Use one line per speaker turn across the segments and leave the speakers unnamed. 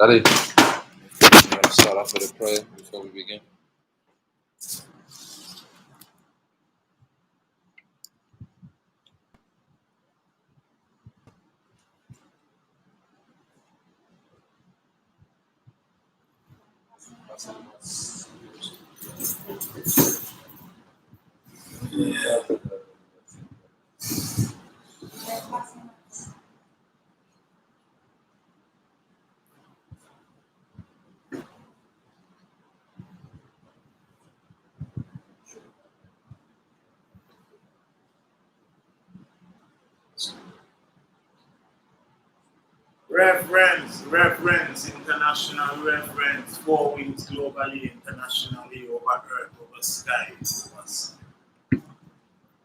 Daddy, you want to start off with a prayer before we begin?
Reverence, international reverence, 4 wings globally, internationally, over earth, over skies, over sea.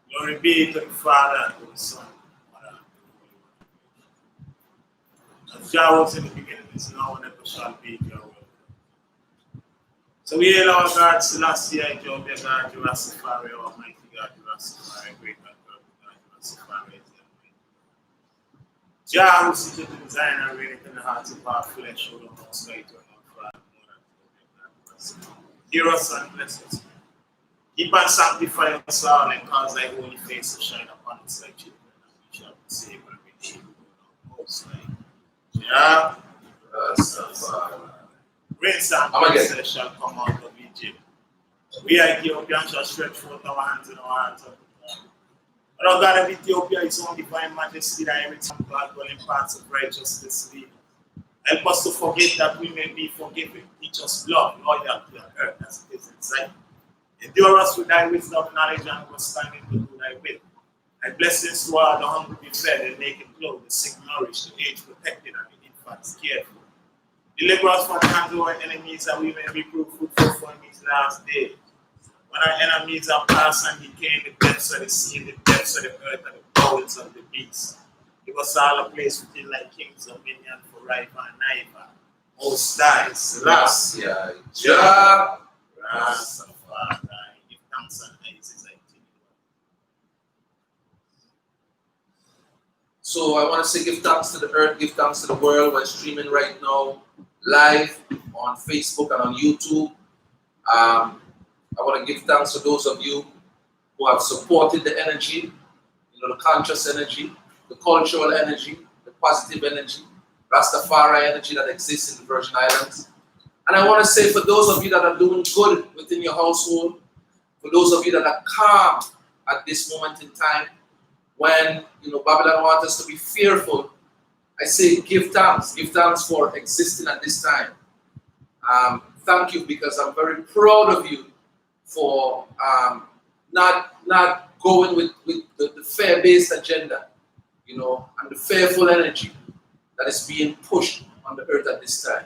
Glory be to the Father, to the Son, as Jah was in the beginning, is now, and ever shall be, Jah will. So we hail our God, Selassie, Jehovah God, Rastafari, Almighty God, Rastafari, great God, Rastafari is the way. Jah who seated in Zion and reigneth in the hearts of our flesh, O the most high, eternal Father, more than hear us and bless us. Keep and sanctify us all, and cause thy holy face to shine upon us like children, and we shall be saved and redeemed, O the most high. Jah, Rastafari. Rains and blessings shall come out of Egypt. We are Ethiopians shall stretch forth our hands and our hearts up to God. But our God of Ethiopia is on divine majesty, that every time God dwelling parts of righteousness lead. Help us to forget that we may be forgiven. Teach us love, loyalty, and earth as it is inside. Endure us with thy wisdom, knowledge, and understanding to do thy will. Thy blessings to all the hungry be fed, and naked clothed, the sick nourished, the aged protected, and the infants cared for. Deliver us from the hands of our enemies, that we may be proved fruitful for in these last days. When our enemies are past and decay in the depths of the sea, in the depths of the earth, and the bowels of the beasts. Give us all a place within thy king's dominion forever and ever. Most High, Selassie, Jah, Rastafari. Give thanks and praises unto you.
So I want to say give thanks to the earth, give thanks to the world. We're streaming right now, live on Facebook and on YouTube. I want to give thanks to those of you who have supported the energy, the conscious energy, the cultural energy, the positive energy, Rastafari energy that exists in the Virgin Islands. And I want to say for those of you that are doing good within your household, for those of you that are calm at this moment in time, when Babylon wants us to be fearful, I say give thanks for existing at this time. Thank you, because I'm very proud of you for not going with the fear-based agenda, and the fearful energy that is being pushed on the earth at this time.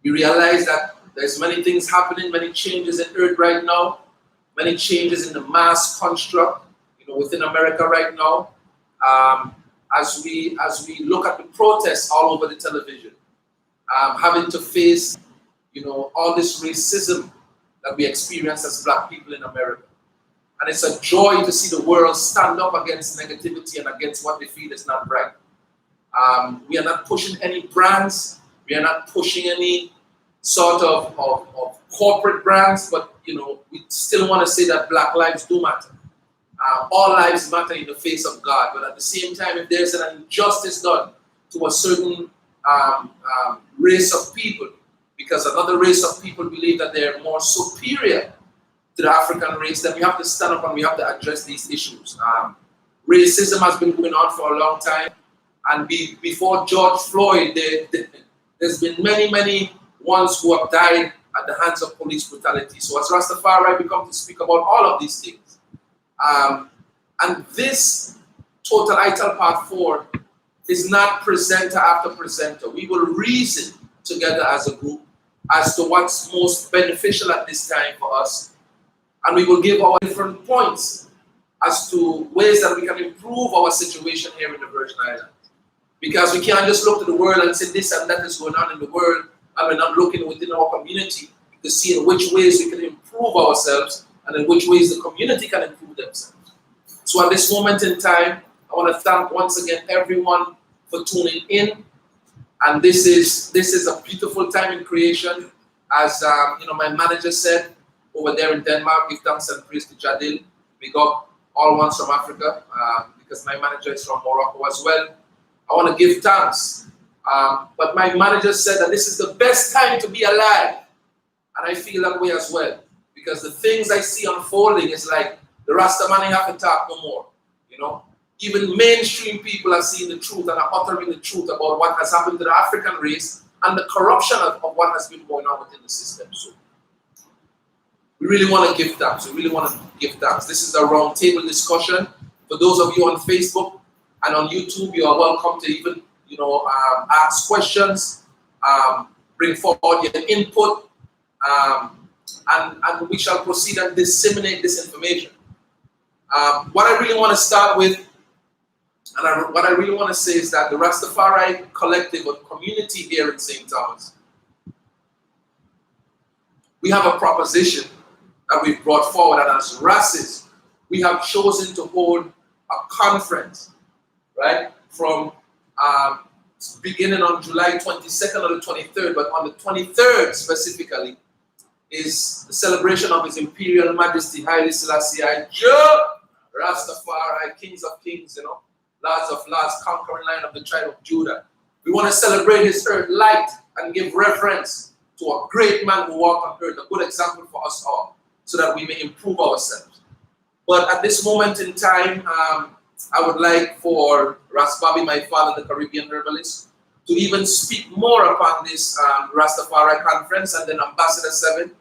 We realize that there's many things happening, many changes in earth right now, many changes in the mass construct, within America right now. As we look at the protests all over the television, having to face, all this racism that we experience as Black people in America. And it's a joy to see the world stand up against negativity and against what they feel is not right. We are not pushing any brands. We are not pushing any sort of corporate brands, but we still want to say that Black lives do matter. All lives matter in the face of God, but at the same time, if there's an injustice done to a certain race of people, because another race of people believe that they're more superior to the African race, then we have to stand up and we have to address these issues. Racism has been going on for a long time, and before George Floyd, there's been many ones who have died at the hands of police brutality. So as Rastafari, we come to speak about all of these things. And this Total Ital Part 4 is not presenter after presenter. We will reason together as a group as to what's most beneficial at this time for us. And we will give our different points as to ways that we can improve our situation here in the Virgin Islands. Because we can't just look to the world and say this and that is going on in the world, and we're not looking within our community to see in which ways we can improve ourselves and in which ways the community can improve themselves. So at this moment in time, I want to thank once again everyone for tuning in. And this is a beautiful time in creation. As my manager said over there in Denmark, give thanks and praise to Jadil. We got all ones from Africa, because my manager is from Morocco as well. I want to give thanks. But my manager said that this is the best time to be alive. And I feel that way as well. Because the things I see unfolding is like the Rastaman have to talk no more. Even mainstream people are seeing the truth and are uttering the truth about what has happened to the African race and the corruption of what has been going on within the system. So we really want to give thanks. This is a round table discussion. For those of you on Facebook and on YouTube, you are welcome to even ask questions, bring forward your input, and we shall proceed and disseminate this information. What I really want to start with, and what I really want to say is that the Rastafari collective or community here in St. Thomas, we have a proposition that we've brought forward, and as Rastas, we have chosen to hold a conference, right, from beginning on July 22nd or the 23rd, but on the 23rd specifically is the celebration of His Imperial Majesty Haile Selassie I, Rastafari, Kings of Kings, Lords of Lords, conquering Lion of the tribe of Judah. We want to celebrate His earth light and give reverence to a great man who walked on earth, a good example for us all, so that we may improve ourselves. But at this moment in time, I would like for Ras Bobby, my father, the Caribbean herbalist, to even speak more upon this Rastafari Conference, and then Ambassador 7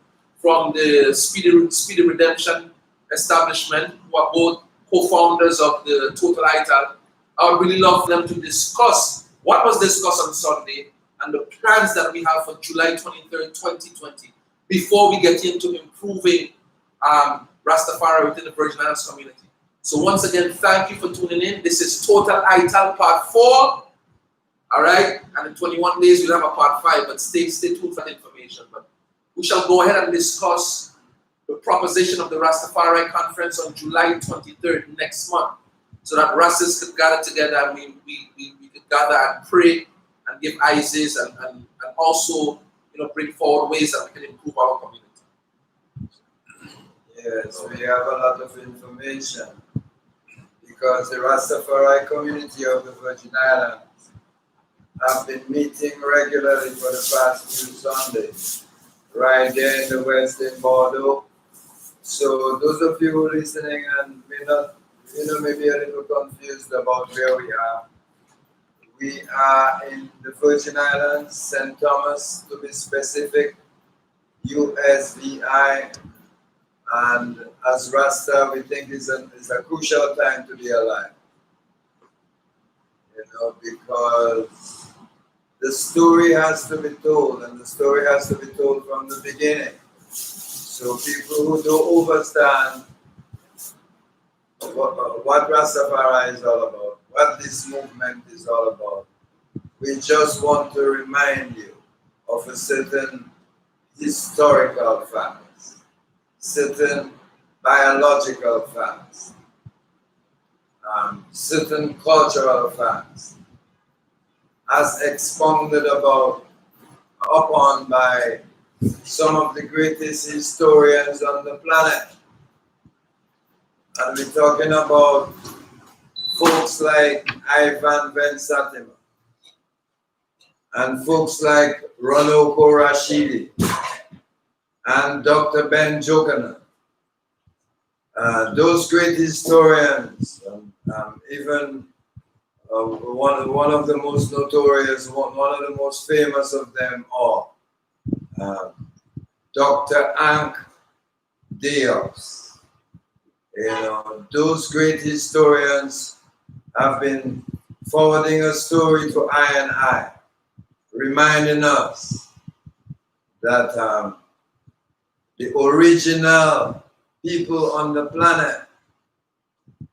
from the Speedy Redemption establishment, who are both co-founders of the Total Ital. I would really love them to discuss what was discussed on Sunday and the plans that we have for July 23rd, 2020, before we get into improving Rastafari within the Virgin Islands community. So once again, thank you for tuning in. This is Total Ital Part 4. All right? And in 21 days, we'll have a Part 5, but stay tuned for that information. But we shall go ahead and discuss the proposition of the Rastafari Conference on July 23rd next month, so that Rastas could gather together and we could gather and pray and give ISIS and also bring forward ways that we can improve our community.
Yes, we have a lot of information because the Rastafari community of the Virgin Islands have been meeting regularly for the past few Sundays, right there in the Western Bordeaux. So those of you listening and may be a little confused about where we are in the Virgin Islands, St. Thomas to be specific, USVI, and as Rasta, we think it's a crucial time to be alive. Because the story has to be told, and the story has to be told from the beginning. So people who don't understand what Rastafari is all about, what this movement is all about, we just want to remind you of a certain historical facts, certain biological facts, certain cultural facts, as expounded upon by some of the greatest historians on the planet. And we're talking about folks like Ivan Ben Satima and folks like Ronoko Rashidi and Dr. Ben Jokana. Those great historians, even one of the most notorious, one of the most famous of them all, Dr. Ankh Dios. Those great historians have been forwarding a story to I and I, reminding us that the original people on the planet,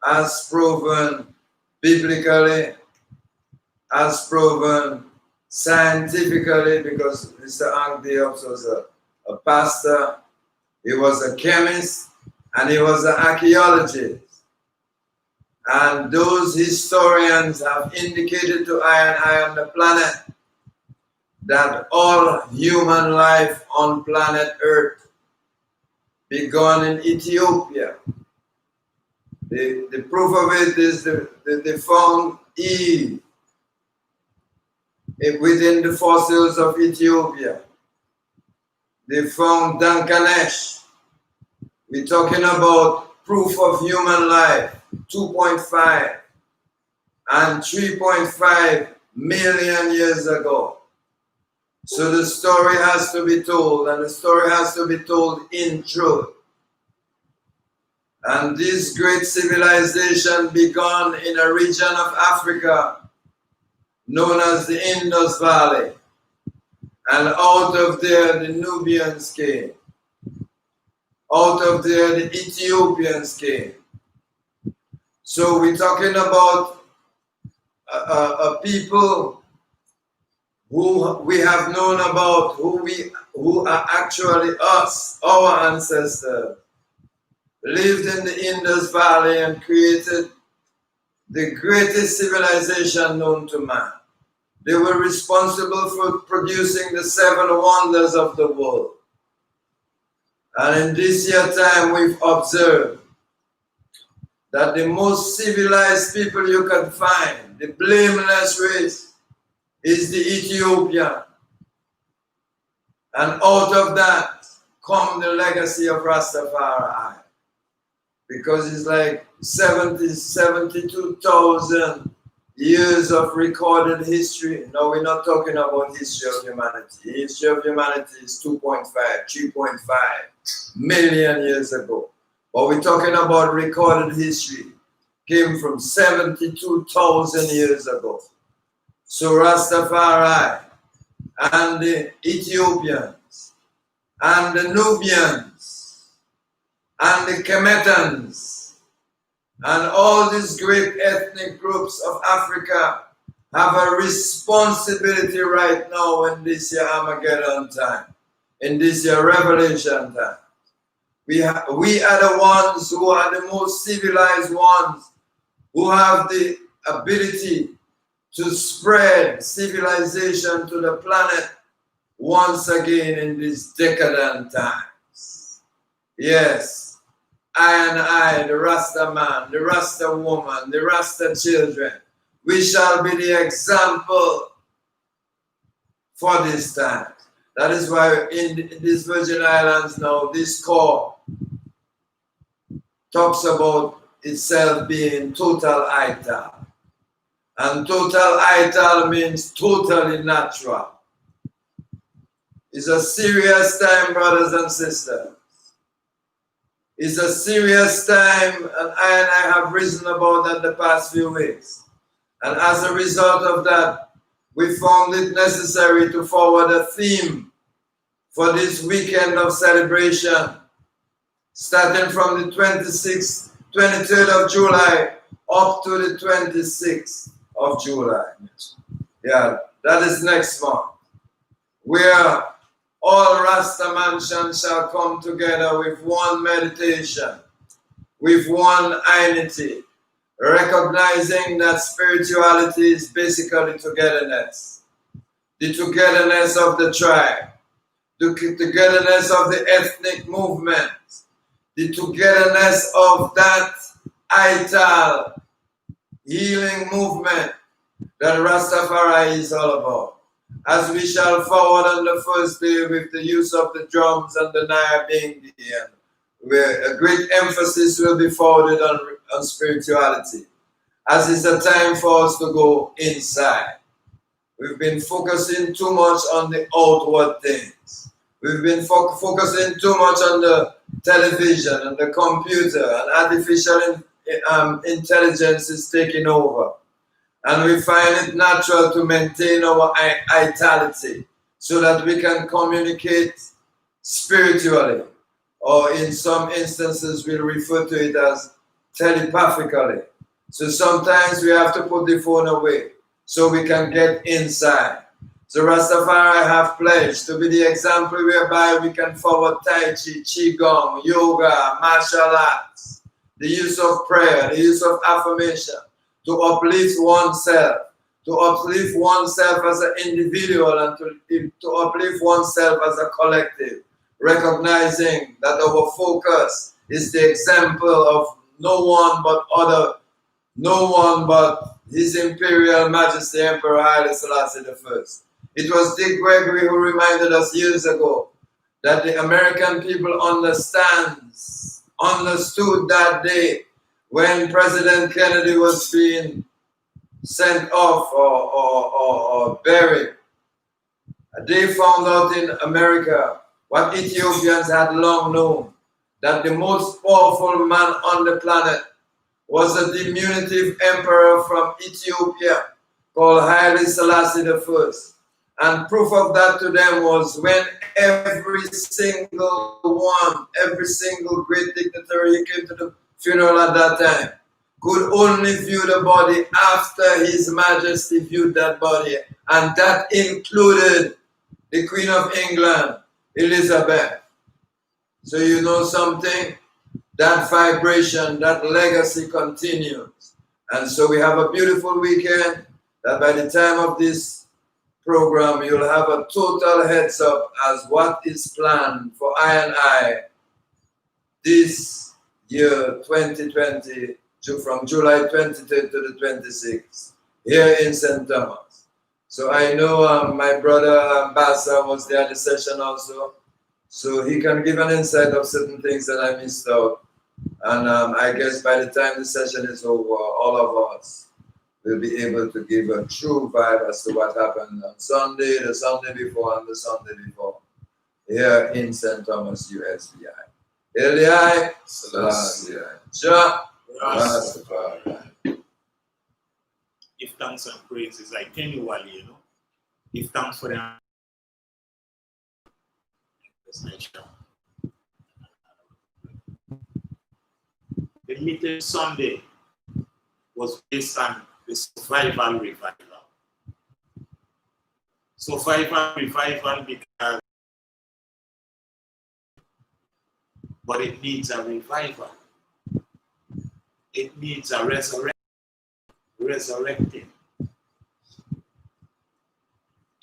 as proven biblically, as proven scientifically, because Mr. Ankh Dios was a pastor, he was a chemist, and he was an archaeologist. And those historians have indicated to I and I on the planet that all human life on planet Earth began in Ethiopia. The proof of it is they found Eve within the fossils of Ethiopia. They found Dankanesh. We're talking about proof of human life, 2.5 and 3.5 million years ago. So the story has to be told, and the story has to be told in truth. And this great civilization began in a region of Africa known as the Indus Valley. And out of there, the Nubians came. Out of there, the Ethiopians came. So we're talking about a people who we have known about, who are actually us, our ancestors, lived in the Indus Valley and created the greatest civilization known to man. They were responsible for producing the 7 wonders of the world. And in this year time, we've observed that the most civilized people you can find, the blameless race, is the Ethiopian. And out of that come the legacy of Rastafari. Because it's like 72,000 years of recorded history. No, we're not talking about history of humanity. History of humanity is 2.5, 3.5 million years ago. But we're talking about recorded history. Came from 72,000 years ago. So Rastafari and the Ethiopians and the Nubians and the Kemetans and all these great ethnic groups of Africa have a responsibility right now in this year Armageddon time, in this year Revelation time. We are the ones who are the most civilized ones, who have the ability to spread civilization to the planet once again in these decadent times. Yes. I, the Rasta man, the Rasta woman, the Rasta children, we shall be the example for this time. That is why in these Virgin Islands now, this core talks about itself being total Ital. And total Ital means totally natural. It's a serious time, brothers and sisters. It's a serious time, and I have risen about that the past few weeks. And as a result of that, we found it necessary to forward a theme for this weekend of celebration, starting from the 23rd of July up to the 26th of July. Yeah, that is next month, where all Rasta mansions shall come together with one meditation, with one unity, recognizing that spirituality is basically togetherness. The togetherness of the tribe, the togetherness of the ethnic movement, the togetherness of that Ital healing movement that Rastafari is all about. As we shall forward on the first day with the use of the drums and the Naya being the where a great emphasis will be forwarded on spirituality, as it's a time for us to go inside. We've been focusing too much on the outward things. We've been focusing too much on the television and the computer, and artificial intelligence is taking over. And we find it natural to maintain our vitality so that we can communicate spiritually, or in some instances we'll refer to it as telepathically. So sometimes we have to put the phone away so we can get inside. So Rastafari have pledged to be the example whereby we can forward Tai Chi, Qigong, yoga, martial arts, the use of prayer, the use of affirmation, to uplift oneself, to uplift oneself as an individual and to uplift oneself as a collective, recognizing that our focus is the example of no one but His Imperial Majesty Emperor Haile Selassie I. It was Dick Gregory who reminded us years ago that the American people understood that day when President Kennedy was being sent off or buried. They found out in America what Ethiopians had long known, that the most powerful man on the planet was a diminutive emperor from Ethiopia called Haile Selassie I. And proof of that to them was when every single great dignitary came to the funeral at that time, could only view the body after His Majesty viewed that body. And that included the Queen of England, Elizabeth. So you know something? That vibration, that legacy continues. And so we have a beautiful weekend that by the time of this program, you'll have a total heads up as what is planned for I this year, 2020, from July 23rd to the 26th, here in St. Thomas. So I know my brother Bassa was there at the session also, so he can give an insight of certain things that I missed out. And I guess by the time the session is over, all of us will be able to give a true vibe as to what happened on Sunday, the Sunday before, and the Sunday before, here in St. Thomas, USVI. Eli, Selassie, Jah, Rastafari.
Give thanks and praises like annually, you know. Give thanks for them. The meeting Sunday was based on the survival revival. Survival revival because, but it needs a revival. It needs a resurrecting.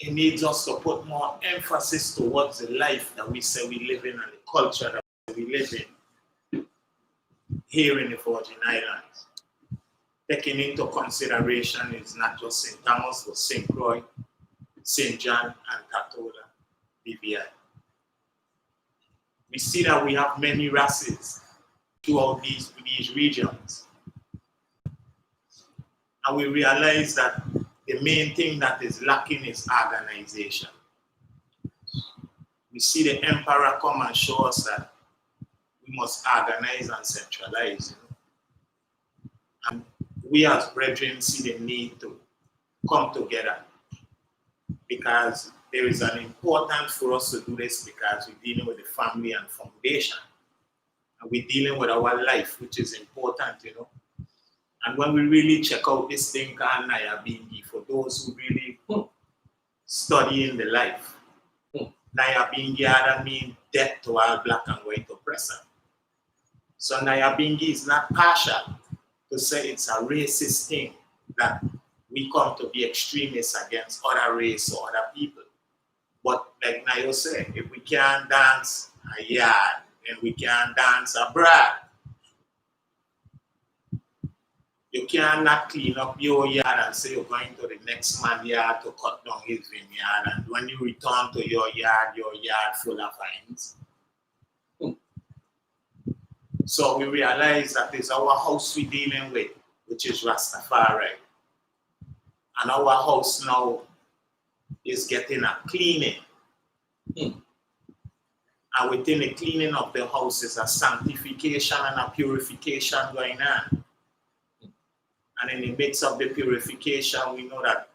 It needs us to put more emphasis towards the life that we say we live in and the culture that we live in here in the Virgin Islands. Taking into consideration is not just St. Thomas, but St. Croix, St. John, and Tatola, BVI. We see that we have many races throughout these regions. And we realize that the main thing that is lacking is organization. We see the emperor come and show us that we must organize and centralize. You know? And we as brethren see the need to come together because there is an importance for us to do this because we're dealing with the family and foundation. And we're dealing with our life, which is important, you know. And when we really check out this thing called Nyabingi, for those who really study in the life, Nyabingi doesn't mean death to all black and white oppressor. So Nyabingi is not partial to say it's a racist thing that we come to be extremists against other race or other people. But like Nayo said, if we can't dance a yard, then we can't dance abroad. You cannot clean up your yard and say you're going to the next man's yard to cut down his vineyard, and when you return to your yard full of vines. So we realize that it's our house we're dealing with, which is Rastafari. And our house now is getting a cleaning. And within the cleaning of the house is a sanctification and a purification going on. And in the midst of the purification, we know that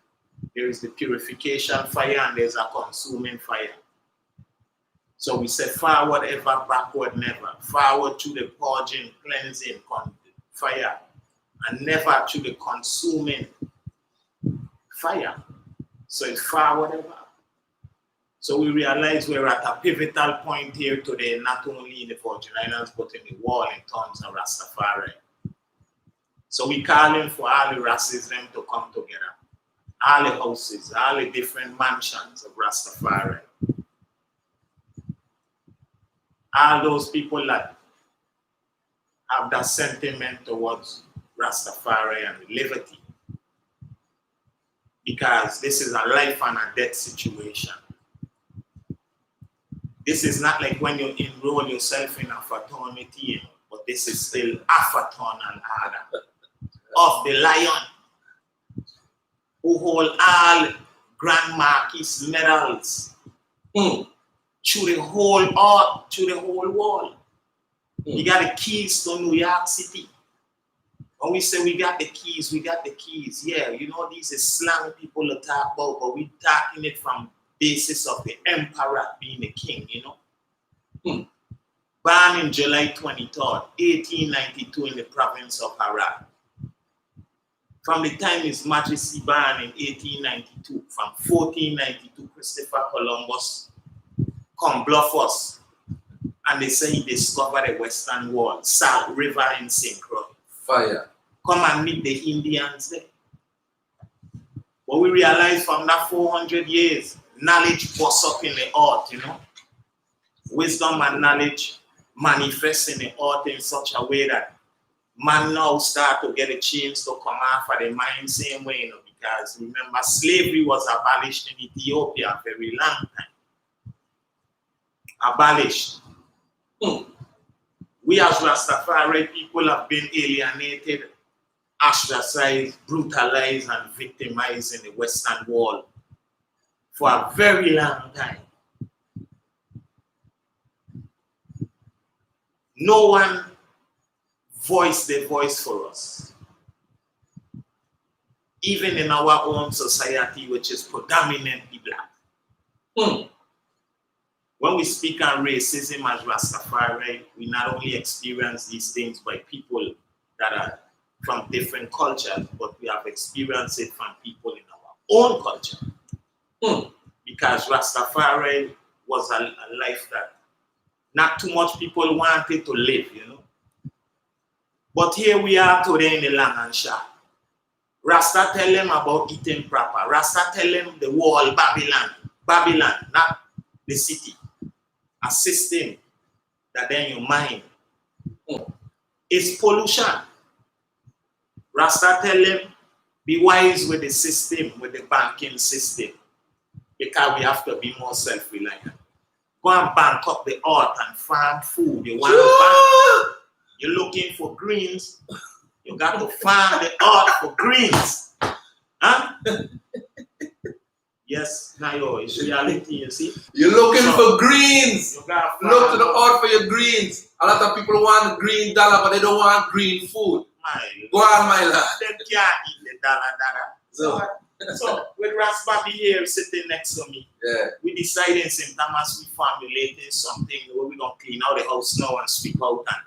there is the purification fire and there's a consuming fire. So we say forward ever, backward never. Forward to the purging, cleansing fire, and never to the consuming fire. So it's forward ever. So we realize we're at a pivotal point here today, not only in the Virgin Islands, but in the world in terms of Rastafari. So we calling for all the races them to come together all the houses, all the different mansions of Rastafari. All those people that have that sentiment towards Rastafari and liberty. Because this is a life and a death situation. This is not like when you enroll yourself in a fraternity, but this is still a fraternal order of the lion, who hold all Grand Marquis medals through the whole earth, through the whole world. You got the keys to New York City. When we say we got the keys, we got the keys. Yeah, you know, these is slang people to talk about, but we talking it from basis of the emperor being the king, you know. Born in July 23rd, 1892 in the province of Harad. From the time His Majesty born in 1892, from 1492, Christopher Columbus come bluff us. And they say he discovered the Western Wall, Salt River in St. Croix.
Fire.
Come and meet the Indians there. But we realize from that 400 years, knowledge busts up in the earth, you know. Wisdom and knowledge manifest in the earth in such a way that man now start to get a chance to come out for the mind same way, you know, because remember, slavery was abolished in Ethiopia a very long time. Abolished. We as Rastafari people have been alienated, ostracized, brutalized, and victimized in the Western world for a very long time. No one voiced their voice for us. Even in our own society, which is predominantly black. When we speak on racism as Rastafari, we not only experience these things by people that are from different cultures, but we have experienced it from people in our own culture. Because Rastafari was a life that not too much people wanted to live, you know. But here we are today in the land and shop. Rasta tell them about eating proper. Rasta tell them the wall, Babylon, not the city. A system that then your mind is pollution. Rasta tell them, be wise with the system, with the banking system, because we have to be more self-reliant. Go and bank up the earth and farm food. You want to bank? You're looking for greens. You got to farm the earth for greens. Huh? Yes, now it's reality, you see.
You're looking for greens.
Look
to the earth for your greens. A lot of people want green dollar, but they don't want green food. Go on, my lad.
They can't eat the dollar. So with Raspa here sitting next to me, we decided in St. Thomas we formulated something where we're going to clean out the house now and sweep out and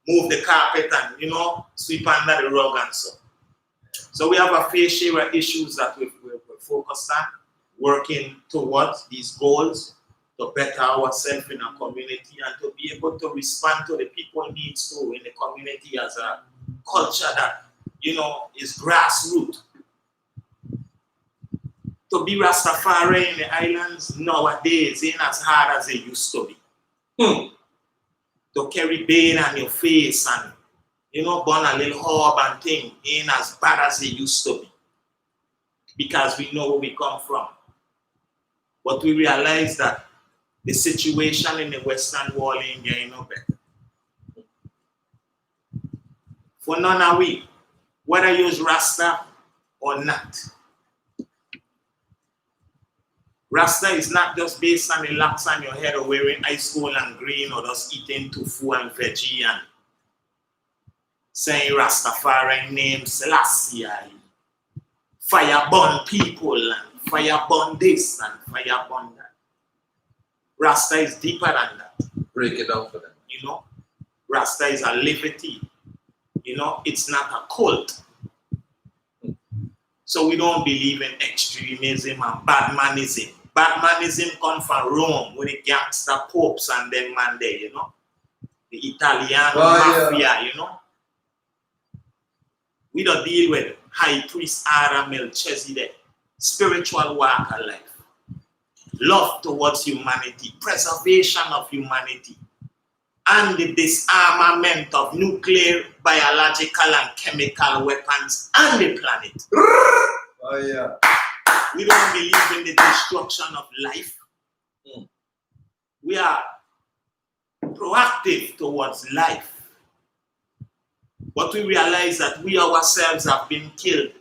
move the carpet and, you know, sweep under the rug and so. So we have a fair share of issues that we're focused on, working towards these goals to better ourselves in our community and to be able to respond to the people's needs too in the community as a culture that, you know, is grassroots. To be Rastafari in the islands nowadays ain't as hard as it used to be. To carry beard on your face and, you know, burn a little herb and thing ain't as bad as it used to be. Because we know where we come from. But we realize that the situation in the Western world ain't getting no better. For none of we, whether you use Rasta or not. Rasta is not just based on the locks on your head or wearing ice cold and green or just eating tofu and veggie and saying Rastafari name Selassie. Fire burn people and fire burn this and fire burn that. Rasta is deeper than that.
Break it down for them.
You know, Rasta is a liberty. You know, it's not a cult. So we don't believe in extremism and badmanism. Badmanism come from Rome with the gangster popes and them man there, you know. The Italian mafia, you know. We don't deal with High Priest Ara Melchizedek. spiritual walk of life, love towards humanity, preservation of humanity, and the disarmament of nuclear, biological, and chemical weapons on the planet.
Oh, yeah.
We don't believe in the destruction of life. We are proactive towards life. But we realize that we ourselves have been killed,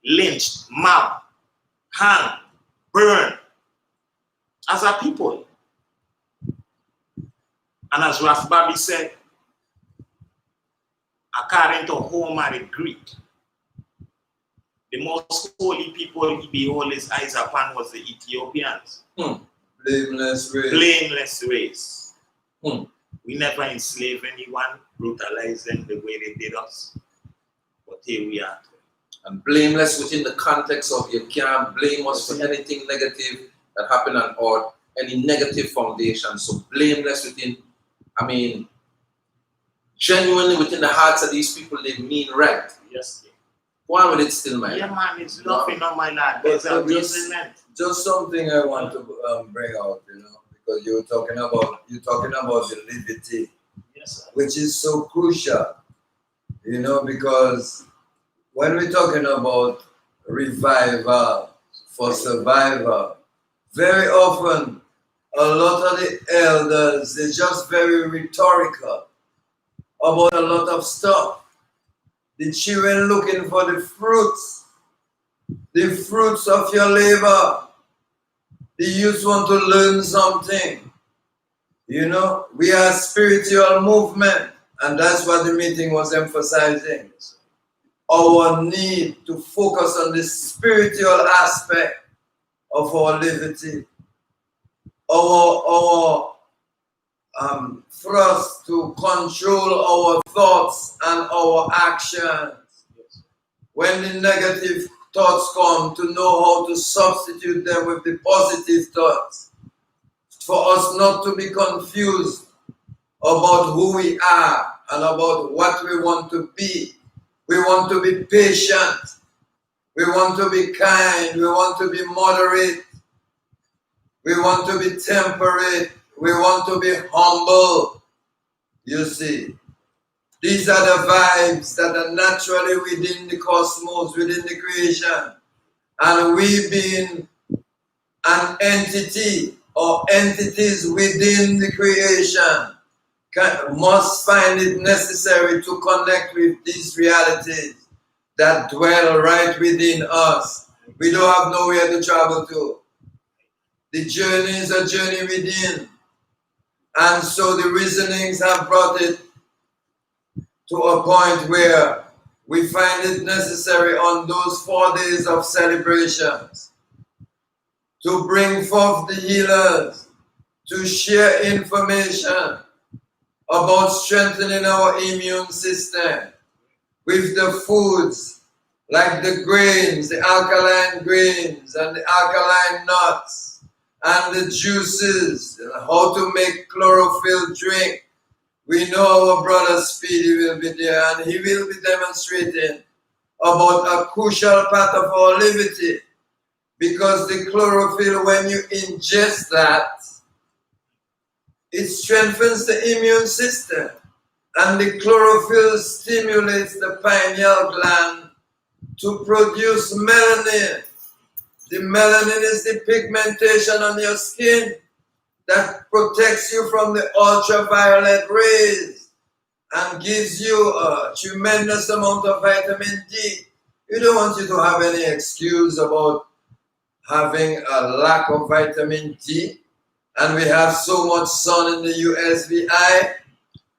lynched, mobbed, hanged, burned as a people. And as Rastafari said, according to Homer the Greek, the most holy people he behold his eyes upon was the Ethiopians.
Blameless race.
Blameless race. We never enslaved anyone, brutalized them the way they did us. But here we are.
And blameless within the context of you can't blame us for anything negative that happened on earth, any negative foundation. So blameless within, I mean, genuinely within the hearts of these people, they mean right.
Yes.
Go on with it still, man.
Yeah, man, it's nothing on my land.
But
There's a reasonment.
just something I want to bring out, because you're talking about the liberty,
Yes, sir.
which is so crucial, because when we're talking about revival for survival, very often a lot of the elders, they're just very rhetorical about a lot of stuff. The children looking for the fruits of your labor. The youth want to learn something. We are a spiritual movement, and that's what the meeting was emphasizing. Our need to focus on the spiritual aspect of our liberty, our thrust to control our thoughts and our actions. When the negative thoughts come, to know how to substitute them with the positive thoughts. For us not to be confused about who we are and about what we want to be. We want to be patient. We want to be kind. We want to be moderate. We want to be temperate. We want to be humble. You see, these are the vibes that are naturally within the cosmos, within the creation. And we being an entity or entities within the creation must find it necessary to connect with these realities that dwell right within us. We don't have nowhere to travel to. The journey is a journey within. And so the reasonings have brought it to a point where we find it necessary on those 4 days of celebrations to bring forth the healers, to share information about strengthening our immune system with the foods like the grains, the alkaline grains and the alkaline nuts and the juices, and how to make chlorophyll drink. We know our brother Speedy will be there, and he will be demonstrating about a crucial part of our liberty, because the chlorophyll, when you ingest that, it strengthens the immune system, and the chlorophyll stimulates the pineal gland to produce melanin. The melanin is the pigmentation on your skin that protects you from the ultraviolet rays and gives you a tremendous amount of vitamin D. We don't want you to have any excuse about having a lack of vitamin D. And we have so much sun in the USVI,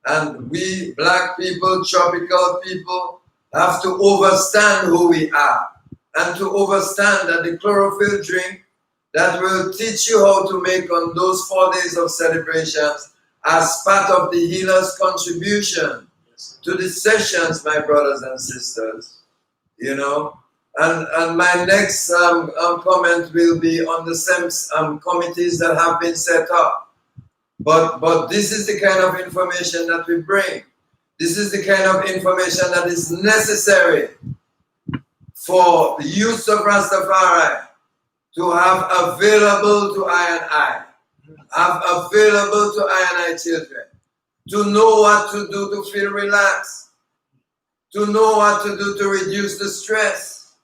and we black people, tropical people, have to understand who we are and to understand that the chlorophyll drink that will teach you how to make on those 4 days of celebrations as part of the healer's contribution to the sessions, my brothers and sisters, And my next comment will be on the same committees that have been set up. But this is the kind of information that we bring. This is the kind of information that is necessary for the youth of Rastafari to have available to I and I. Have available to I and I children. To know what to do to feel relaxed. To know what to do to reduce the stress.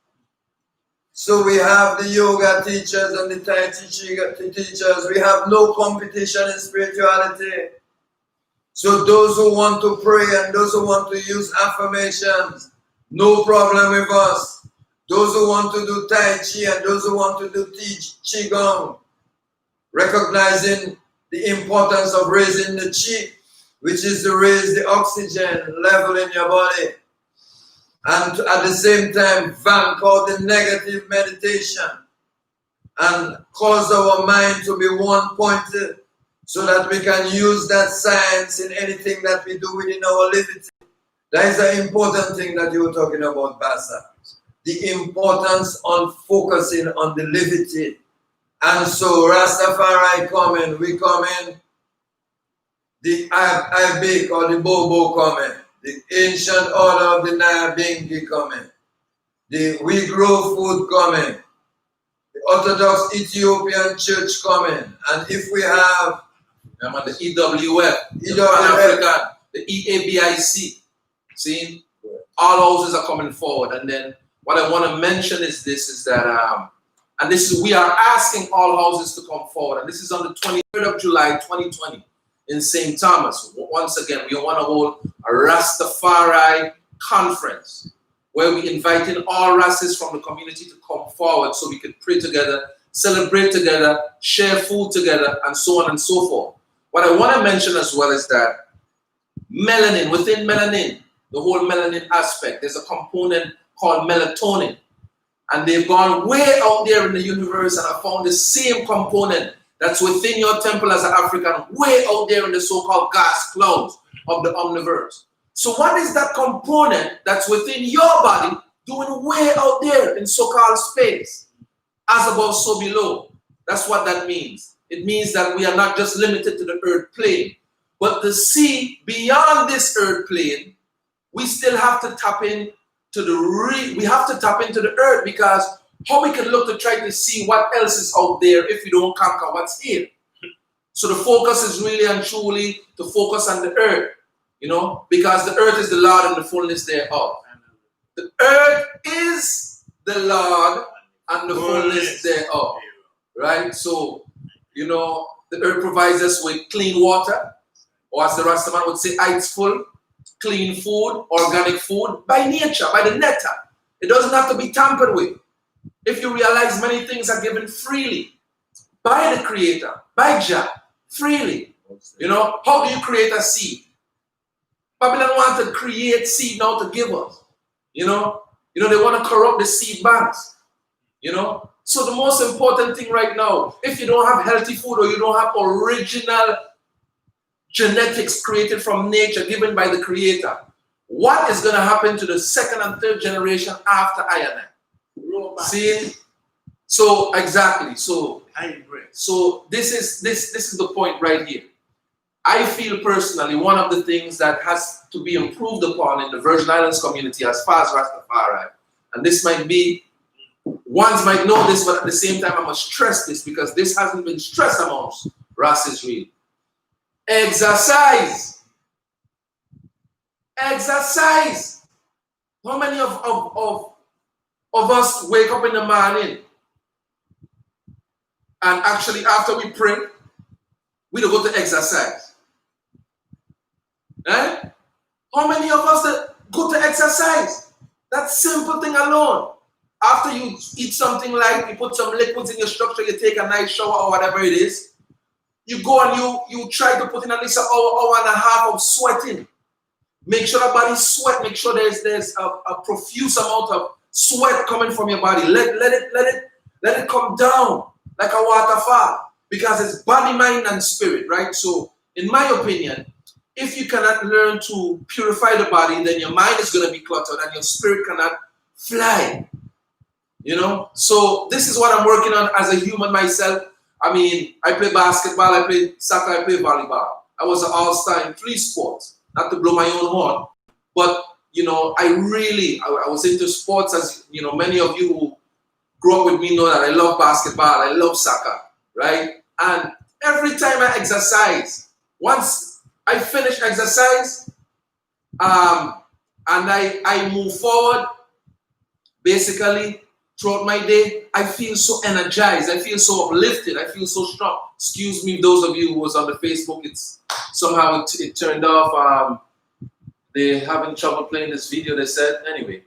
So we have the yoga teachers and the Tai Chi teachers. We have no competition in spirituality. So those who want to pray and those who want to use affirmations, no problem with us. Those who want to do Tai Chi and those who want to do Qigong, recognizing the importance of raising the Qi, which is to raise the oxygen level in your body. And to, at the same time, vanquish the negative meditation and cause our mind to be one-pointed so that we can use that science in anything that we do within our living. That is the important thing that you were talking about, Bassa. The importance on focusing on the levity. And so Rastafari coming, we come in, the Ibik or the Bobo coming, the ancient order of the Nyabingi coming, the We Grow Food coming, the Orthodox Ethiopian Church coming, and if we have
the EWF, the Pan-African, the EABIC, see, all houses are coming forward. And then what I want to mention is this, is that, and this is, we are asking all houses to come forward. And this is on the 23rd of July, 2020 in St. Thomas. Once again, we want to hold a Rastafari Conference where we invite in all Rastas from the community to come forward so we can pray together, celebrate together, share food together, and so on and so forth. What I want to mention as well is that melanin, within melanin, the whole melanin aspect, there's a component called melatonin. And they've gone way out there in the universe and have found the same component that's within your temple as an African, way out there in the so-called gas clouds of the omniverse. So what is that component that's within your body doing way out there in so-called space? As above, so below. That's what that means. It means that we are not just limited to the earth plane, but to see beyond this earth plane, we still have to tap in to the we have to tap into the earth, because how we can look to try to see what else is out there if we don't conquer what's here. So the focus is really and truly to focus on the earth, you know, because the earth is the Lord and the fullness thereof. The earth is the Lord and the fullness thereof, right? So, you know, the earth provides us with clean water, or as the Rastaman would say, it's full. Clean food, organic food, by nature, by the nectar. It doesn't have to be tampered with. If you realize many things are given freely by the Creator, by Jah, freely. You know, how do you create a seed? Babylon want to create seed now to give us. You know, they want to corrupt the seed banks. You know, so the most important thing right now, if you don't have healthy food or you don't have original genetics created from nature, given by the Creator, what is going to happen to the second and third generation after I? See? So exactly. So this is the point right here. I feel personally one of the things that has to be improved upon in the Virgin Islands community as far as Rastafari, and this might be, ones might know this, but at the same time I must stress this because this hasn't been stressed amongst Rastas really. Exercise. Exercise. How many of us wake up in the morning and actually after we pray, we don't go to exercise? Eh? How many of us that go to exercise? That simple thing alone. After you eat something light, you put some liquids in your structure, you take a nice shower or whatever it is, you go and you try to put in at least an hour and a half of sweating. Make sure the body sweat. Make sure there's a profuse amount of sweat coming from your body. Let it come down like a waterfall, because it's body, mind, and spirit, right? So, in my opinion, if you cannot learn to purify the body, then your mind is going to be cluttered and your spirit cannot fly. You know? So this is what I'm working on as a human myself. I mean, I play basketball, I play soccer, I play volleyball. I was an all-star in 3 sports. Not to blow my own horn, but, you know, I was into sports, as, you know, many of you grew up with me know that I love basketball, I love soccer, right? And every time I exercise, once I finish exercise, and I move forward, basically, throughout my day, I feel so energized, I feel so uplifted, I feel so strong. Excuse me, those of you who was on the Facebook, it's somehow it turned off. They're having trouble playing this video, they said. Anyway,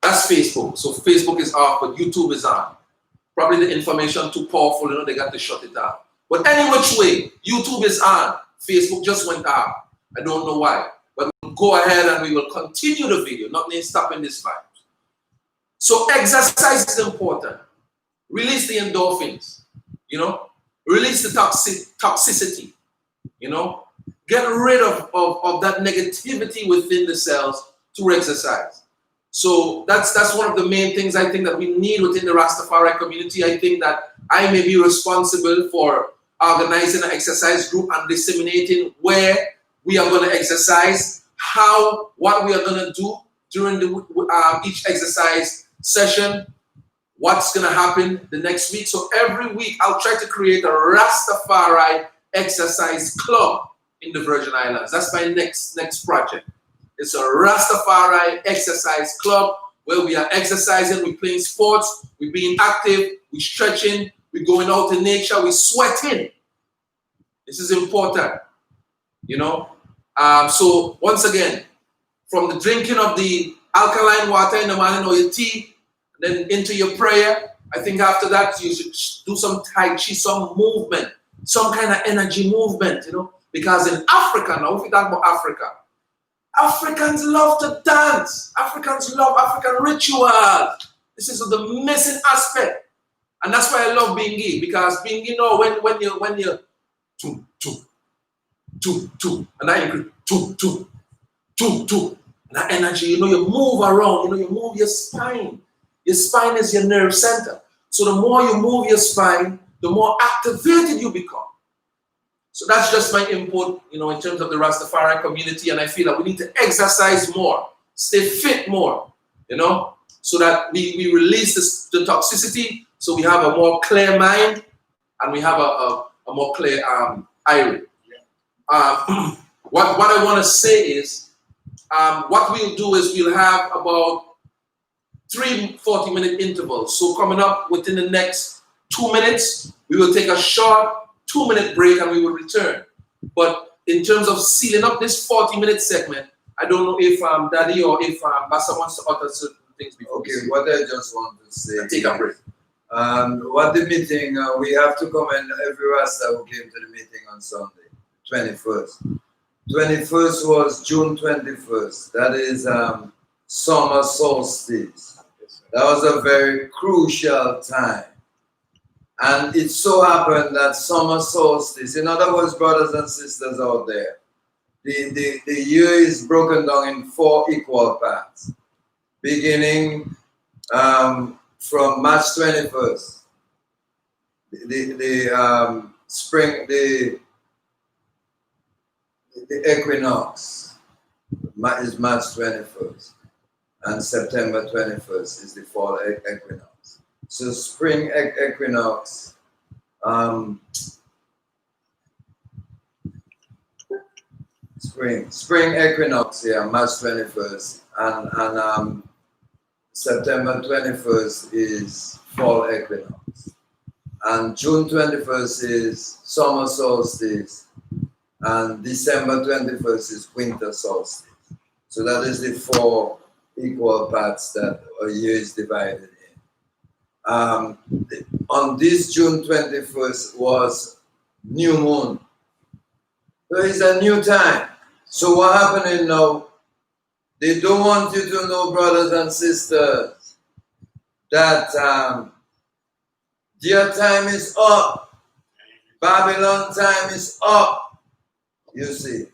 that's Facebook. So Facebook is off, but YouTube is on. Probably the information too powerful, you know, they got to shut it down. But any which way, YouTube is on. Facebook just went off. I don't know why. But we'll go ahead and we will continue the video, not stopping this fight. So exercise is important. Release the endorphins, you know. Release the toxicity, you know. Get rid of that negativity within the cells through exercise. So that's one of the main things I think that we need within the Rastafari community. I think that I may be responsible for organizing an exercise group and disseminating where we are going to exercise, what we are going to do during each exercise session, what's going to happen the next week. So every week I'll try to create a Rastafari exercise club in the Virgin Islands. That's my next project. It's a Rastafari exercise club where we are exercising, we're playing sports, we're being active, we're stretching, we're going out in nature, we're sweating. This is important, you know. So once again, from the drinking of the alkaline water in the morning or your tea, then into your prayer, I think after that you should do some Tai Chi, some movement, some kind of energy movement, you know. Because in Africa, now if we talk about Africa, Africans love to dance. Africans love African rituals. This is the missing aspect. And that's why I love Bingi, because Bingi, you know, when you two, and I agree, two, and that energy, you know, you move around, you know, you move your spine. Your spine is your nerve center. So the more you move your spine, the more activated you become. So that's just my input, you know, in terms of the Rastafari community, and I feel that we need to exercise more, stay fit more, you know, so that we release the toxicity, so we have a more clear mind, and we have a more clear iris. What I want to say is, what we'll do is we'll have about 3 40-minute intervals. So coming up within the next 2 minutes, we will take a short 2-minute break and we will return. But in terms of sealing up this 40-minute segment, I don't know if Daddy or if Bassa wants to utter certain things before.
Okay, what I just want to say.
Take a break.
What the meeting, we have to commend every Rasta who came to the meeting on Sunday, 21st. 21st was June 21st. That is summer solstice. That was a very crucial time. And it so happened that summer solstice, in other words, brothers and sisters out there, the year is broken down in 4 equal parts, beginning from March 21st. The spring, the equinox is March 21st, and September 21st is the fall equinox. So spring equinox, spring equinox, yeah, March 21st, and September 21st is fall equinox, and June 21st is summer solstice, and December 21st is winter solstice. So that is the 4 equal parts that a year is divided in. On this June 21st was new moon. So it's a new time. So what happening now? They don't want you to know, brothers and sisters, that their time is up. Babylon time is up. You see.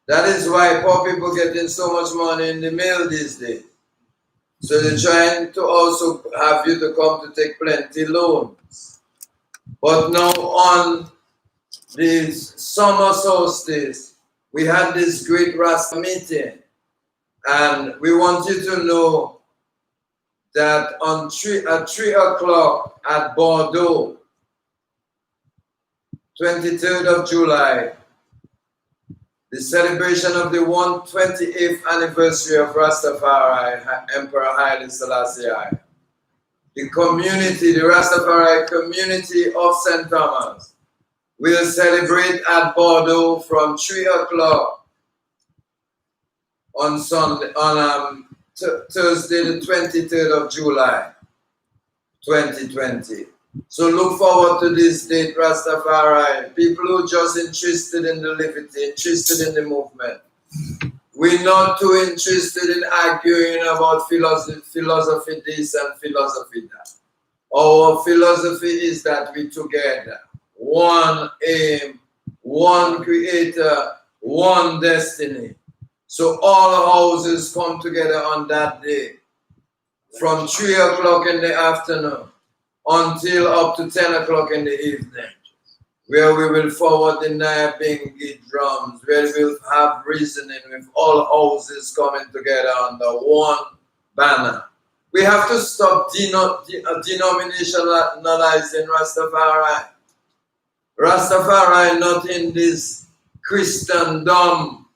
That is why poor people getting so much money in the mail these days. So they're trying to also have you to come to take plenty loans. But now on this summer solstice, we had this great Rasta meeting. And we want you to know that at 3 o'clock at Bordeaux, 23rd of July, the celebration of the 128th anniversary of Rastafari, Emperor Haile Selassie I. The community, the Rastafari community of St. Thomas, will celebrate at Bordeaux from 3 o'clock on Thursday, the 23rd of July, 2020. So look forward to this date, Rastafari. People who are just interested in the liberty, interested in the movement. We're not too interested in arguing about philosophy this and philosophy that. Our philosophy is that we together, one aim, one creator, one destiny. So all houses come together on that day from 3 o'clock in the afternoon until up to 10 o'clock in the evening, where we will forward the Nyabingi drums, where we'll have reasoning with all houses coming together under one banner. We have to stop denominationalizing Rastafari. Rastafari not in this Christendom,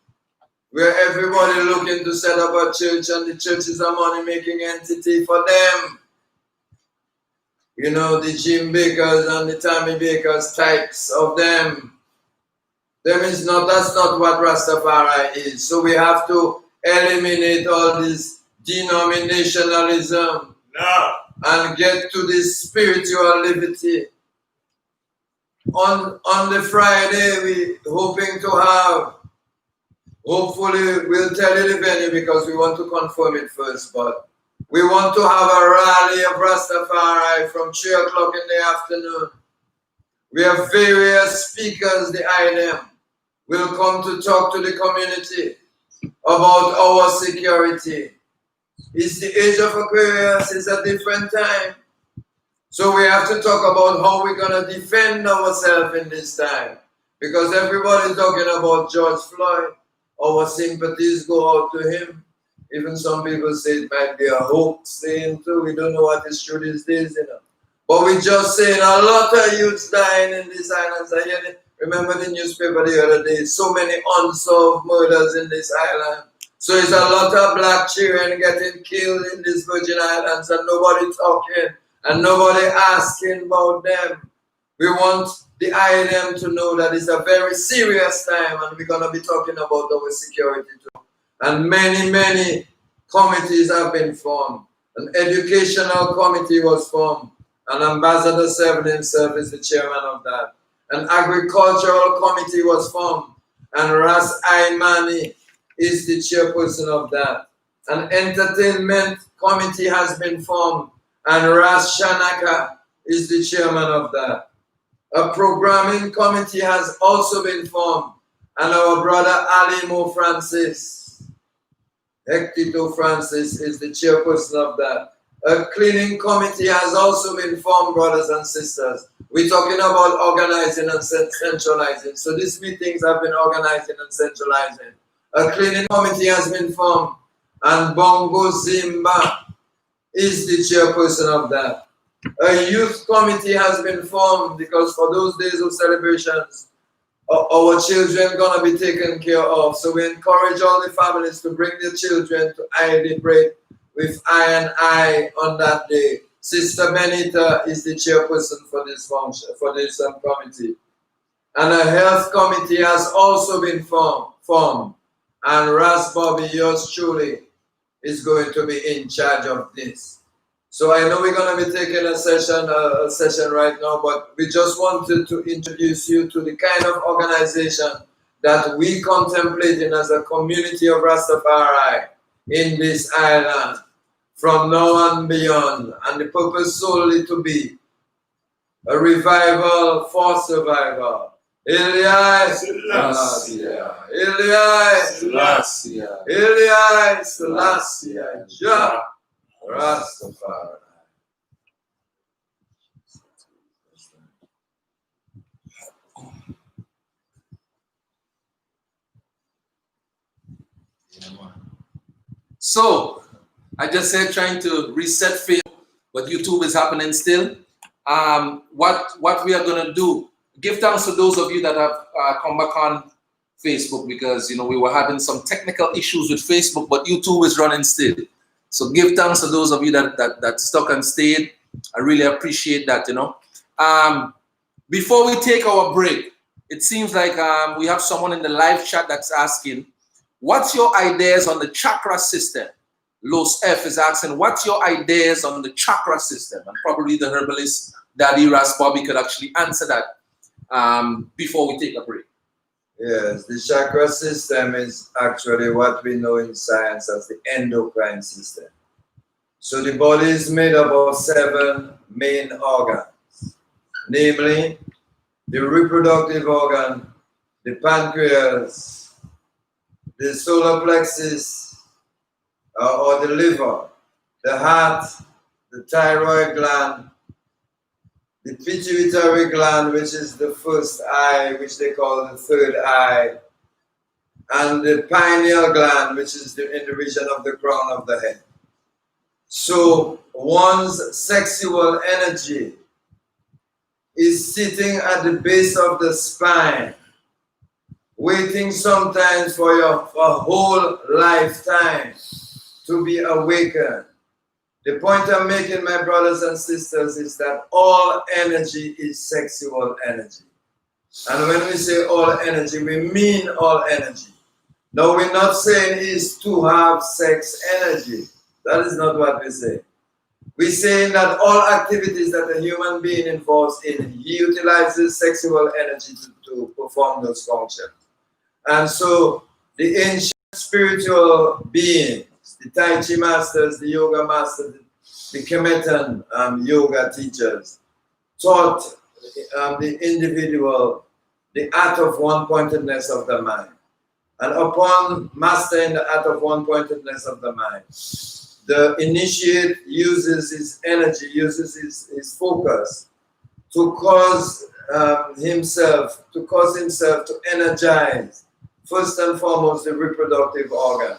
where everybody looking to set up a church and the church is a money-making entity for them. You know, the Jim Bakers and the Tammy Bakers types of them. That's not what Rastafari is. So we have to eliminate all this denominationalism and get to this spiritual liberty. On the Friday, we hoping to have, hopefully we'll tell you the venue because we want to confirm it first, but we want to have a rally of Rastafari from 3 o'clock in the afternoon. We have various speakers, the INM will come to talk to the community about our security. It's the age of Aquarius, it's a different time. So we have to talk about how we're going to defend ourselves in this time. Because everybody's talking about George Floyd. Our sympathies go out to him. Even some people say it might be a hoax thing too. We don't know what is true these days, you know. But we're just saying a lot of youths dying in these islands. Remember the newspaper the other day, so many unsolved murders in this island. So it's a lot of black children getting killed in these Virgin Islands and nobody talking and nobody asking about them. We want the INM to know that it's a very serious time and we're going to be talking about our security too. And many committees have been formed. An educational committee was formed. And Ambassador Seven himself is the chairman of that. An agricultural committee was formed. And Ras Aimani is the chairperson of that. An entertainment committee has been formed. And Ras Shanaka is the chairman of that. A programming committee has also been formed. And our brother Ali Mo Francis, Hectito Francis, is the chairperson of that. A cleaning committee has also been formed, brothers and sisters. We're talking about organizing and centralizing. So these meetings have been organizing and centralizing. A cleaning committee has been formed, and Bongo Zimba is the chairperson of that. A youth committee has been formed because for those days of celebrations, our children are going to be taken care of. So we encourage all the families to bring their children to ID break with I on that day. Sister Benita is the chairperson for this function, for this committee. And a health committee has also been formed. And Ras Bobby, yours truly, is going to be in charge of this. So I know we're going to be taking a session right now, but we just wanted to introduce you to the kind of organization that we contemplating as a community of Rastafari in this island from now and beyond. And the purpose solely to be a revival for survival. Elias Selassie, Elias Selassie, Elias Selassie, Jah Rastafari.
So, I just said trying to reset Facebook, but YouTube is happening still. What we are going to do, give thanks to those of you that have come back on Facebook, because we were having some technical issues with Facebook, but YouTube is running still. So give thanks to those of you that stuck and stayed. I really appreciate that. Before we take our break, it seems like we have someone in the live chat that's asking, what's your ideas on the chakra system? Los F is asking, what's your ideas on the chakra system? And probably the herbalist Daddy Ras Bobby could actually answer that before we take a break.
Yes, the chakra system is actually what we know in science as the endocrine system. So the body is made up of 7 main organs, namely the reproductive organ, the pancreas, the solar plexus or the liver, the heart, the thyroid gland, the pituitary gland, which is the first eye, which they call the third eye, and the pineal gland, which is in the region of the crown of the head. So one's sexual energy is sitting at the base of the spine, waiting sometimes for your whole lifetime to be awakened. The point I'm making, my brothers and sisters, is that all energy is sexual energy. And when we say all energy, we mean all energy. No, we're not saying is to have sex energy. That is not what we say. We're saying that all activities that a human being involves in, he utilizes sexual energy to perform those functions. And so the ancient spiritual beings, the Tai Chi masters, the yoga masters, the Kemetan yoga teachers, taught the individual the art of one-pointedness of the mind. And upon mastering the art of one-pointedness of the mind, the initiate uses his energy, uses his focus to cause himself to energize, first and foremost, the reproductive organ.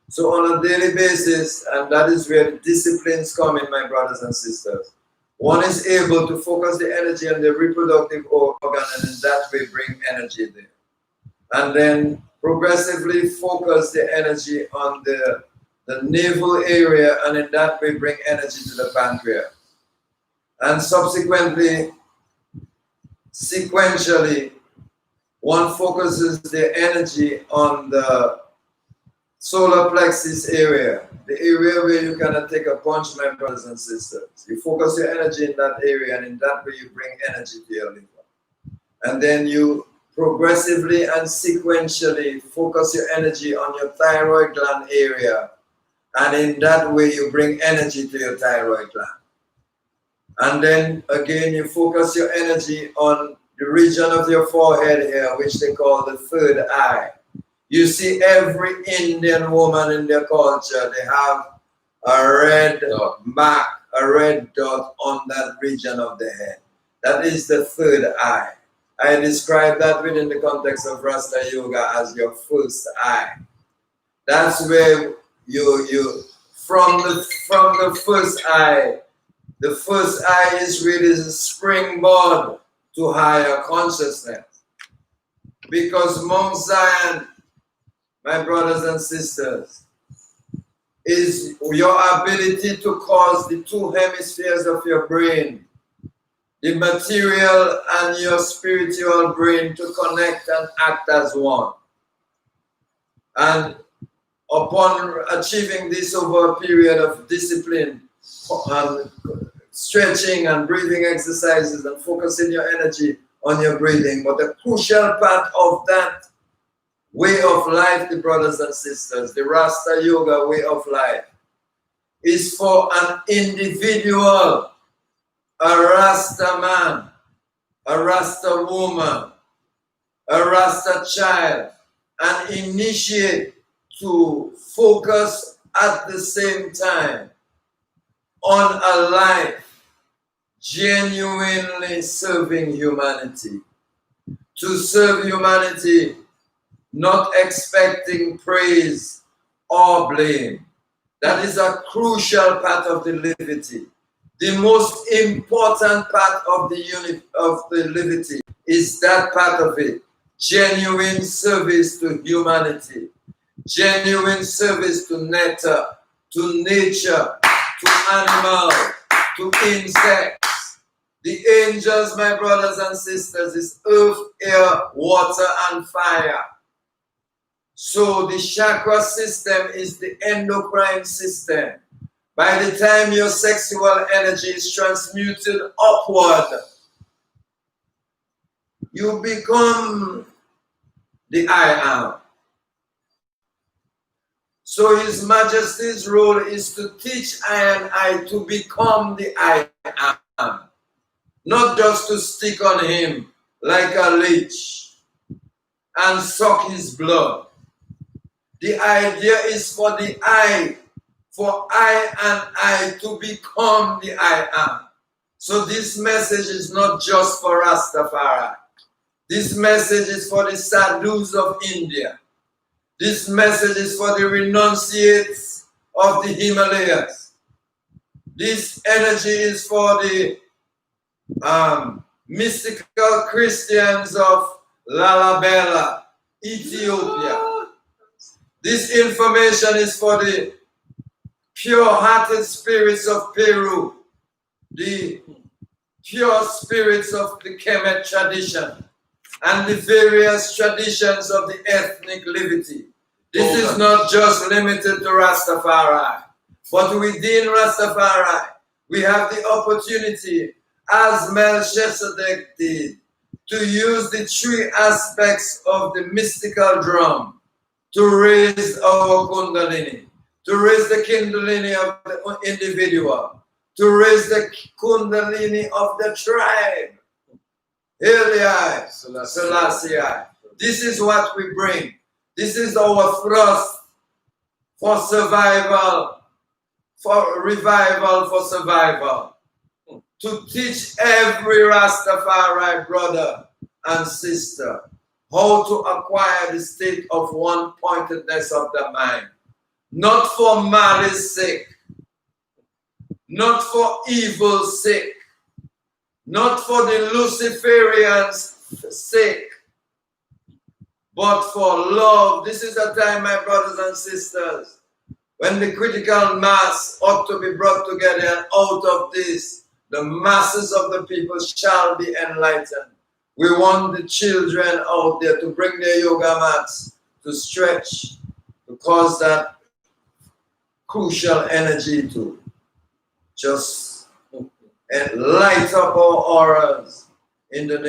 So on a daily basis, and that is where the disciplines come in, my brothers and sisters, one is able to focus the energy on the reproductive organ and in that way bring energy there. And then progressively focus the energy on the navel area and in that way bring energy to the pancreas. And subsequently, sequentially, one focuses the energy on the solar plexus area, the area where you cannot take a punch, my brothers and sisters. You focus your energy in that area and in that way you bring energy to your liver. And then you progressively and sequentially focus your energy on your thyroid gland area. And in that way you bring energy to your thyroid gland. And then again you focus your energy on the region of your forehead here, which they call the third eye. You see every Indian woman in their culture, they have a red mark, a red dot on that region of the head. That is the third eye. I describe that within the context of Rasta Yoga as your first eye. That's where you from the first eye. The first eye is really the springboard to higher consciousness. Because Mount Zion, my brothers and sisters, is your ability to cause the 2 hemispheres of your brain, the material and your spiritual brain, to connect and act as one. And upon achieving this over a period of discipline, and stretching and breathing exercises and focusing your energy on your breathing. But the crucial part of that way of life, the brothers and sisters, the Rasta Yoga way of life, is for an individual, a Rasta man, a Rasta woman, a Rasta child, and initiate to focus at the same time on a life genuinely serving humanity. To serve humanity, not expecting praise or blame, That is a crucial part of the liberty. The most important part of the liberty is that part of it. Genuine service to humanity. Genuine service to nature, to animals, to insects. The angels, my brothers and sisters, is earth, air, water, and fire. So the chakra system is the endocrine system. By the time your sexual energy is transmuted upward, you become the I am. So His Majesty's role is to teach I and I to become the I am. Not just to stick on Him like a leech and suck His blood. The idea is for the I and I to become the I am. So this message is not just for Rastafari. This message is for the sadhus of India. This message is for the renunciates of the Himalayas. This energy is for the mystical Christians of Lalibela, Ethiopia. This information is for the pure-hearted spirits of Peru, the pure spirits of the Kemet tradition, and the various traditions of the ethnic liberty. This is not just limited to Rastafari, but within Rastafari, we have the opportunity, as Melchizedek did, to use the three aspects of the mystical drum to raise our Kundalini, to raise the Kundalini of the individual, to raise the Kundalini of the tribe. Eli, Selassie. This is what we bring. This is our thrust for survival, for revival, for survival. To teach every Rastafari brother and sister how to acquire the state of one-pointedness of the mind. Not for malice sake, not for evil's sake, not for the Luciferians' sake, but for love. This is a time, my brothers and sisters, when the critical mass ought to be brought together, and out of this, the masses of the people shall be enlightened. We want the children out there to bring their yoga mats, to stretch, to cause that crucial energy to just light up our auras in the name